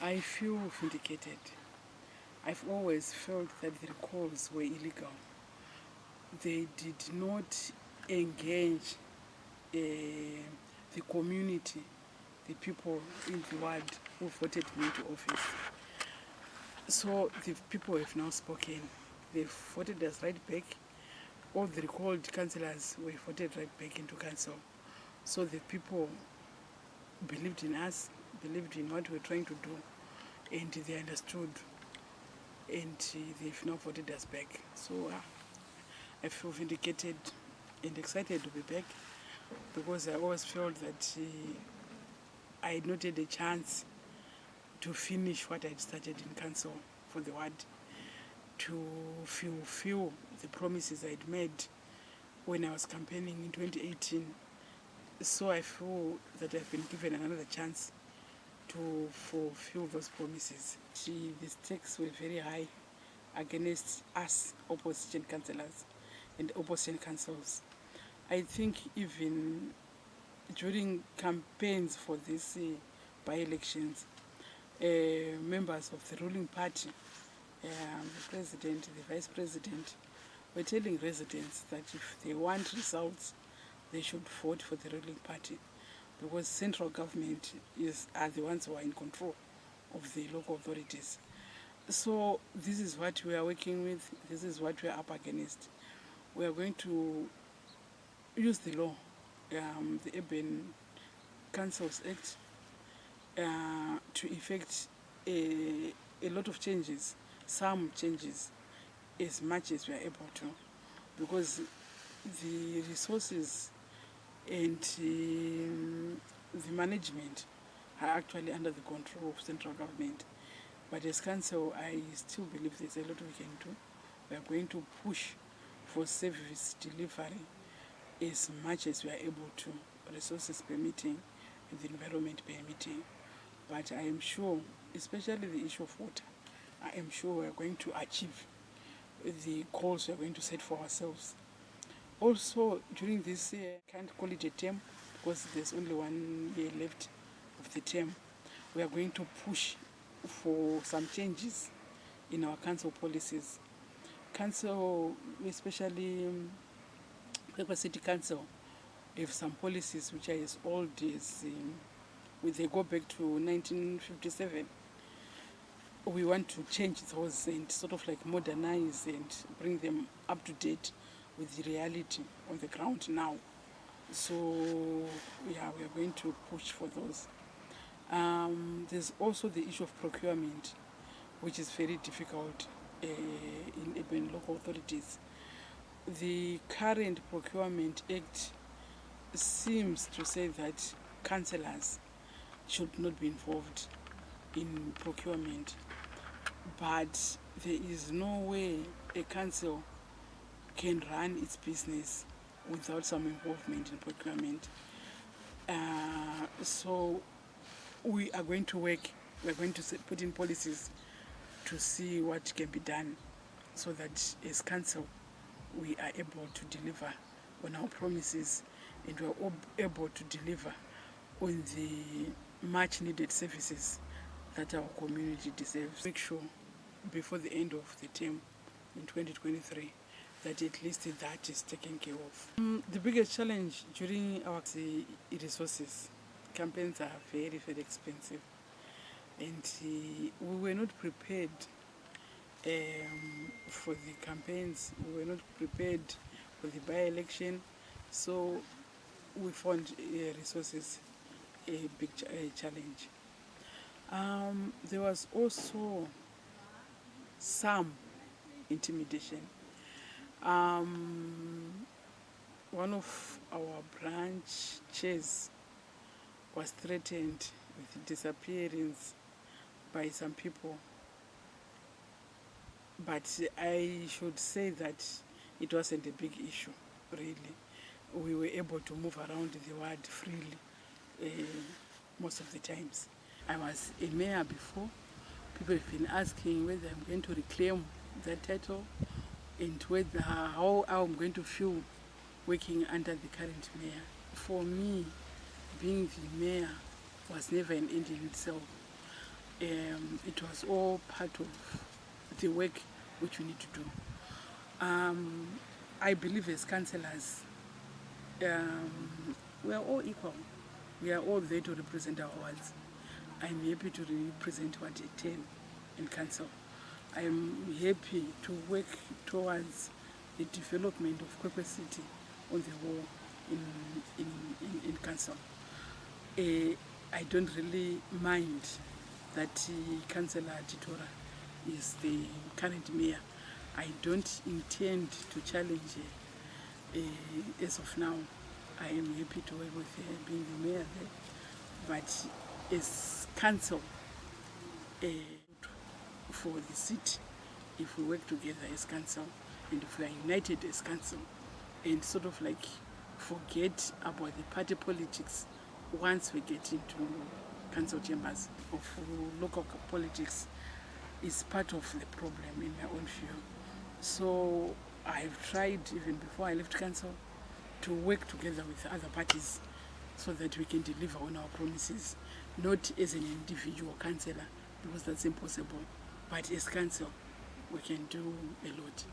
I feel vindicated. I've always felt that the recalls were illegal. They did not engage the community, the people in the ward who voted me into office. So the people have now spoken. They've voted us right back. All the recalled councillors were voted right back into council. So the people believed in us, believed in what we were trying to do, and they understood, and they've now voted us back. So I feel vindicated and excited to be back, because I always felt that I had not had a chance to finish what I had started in council for the ward, to fulfill the promises I had made when I was campaigning in 2018. So I feel that I've been given another chance to fulfill those promises. The stakes were very high against us opposition councillors and opposition councils. I think even during campaigns for these by-elections, members of the ruling party, the president, the vice president, were telling residents that if they want results, they should vote for the ruling party, because central government are the ones who are in control of the local authorities. So this is what we are working with. This is what we are up against. We are going to use the law, the Urban Councils Act, to effect a lot of changes, some changes, as much as we are able to, because the resources and the management are actually under the control of central government. But as council, I still believe there's a lot we can do. We are going to push for service delivery as much as we are able to, resources permitting and the environment permitting. But I am sure, especially the issue of water, I am sure we are going to achieve the goals we are going to set for ourselves. Also, during this year, I can't call it a term because there's only 1 year left of the term. We are going to push for some changes in our council policies. Council, especially Kwekwe City Council, have some policies which are as old as they go back to 1957. We want to change those and sort of like modernize and bring them up to date with the reality on the ground now. So yeah, we are going to push for those. There's also the issue of procurement, which is very difficult in urban local authorities. The current Procurement Act seems to say that councillors should not be involved in procurement, but there is no way a council can run its business without some involvement in procurement. So we are going to work, we are going to put in policies to see what can be done, so that as council we are able to deliver on our promises, and we are able to deliver on the much needed services that our community deserves. Make sure before the end of the term in 2023 that at least that is taken care of. The biggest challenge during our resources. Campaigns are very, very expensive, and we were not prepared for the campaigns. We were not prepared for the by-election, so we found resources a big challenge. There was also some intimidation. One of our branch chairs was threatened with disappearance by some people. But I should say that it wasn't a big issue, really. We were able to move around the ward freely most of the times. I was a mayor before. People have been asking whether I'm going to reclaim that title and whether how I'm going to feel working under the current mayor. For me, being the mayor was never an end in itself. it was all part of the work which we need to do. I believe as councillors, we are all equal. We are all there to represent our wards. I'm happy to represent Ward 10 in council. I'm happy to work towards the development of Kwekwe City on the whole in council. I don't really mind that Councillor Titora is the current mayor. I don't intend to challenge her. As of now, I am happy to work with her being the mayor there. But as council, for the city, if we work together as council and if we are united as council and sort of like forget about the party politics once we get into council chambers of local politics, is part of the problem in my own view. So I've tried, even before I left council, to work together with other parties so that we can deliver on our promises, not as an individual councillor, because that's impossible, but as council we can do a lot.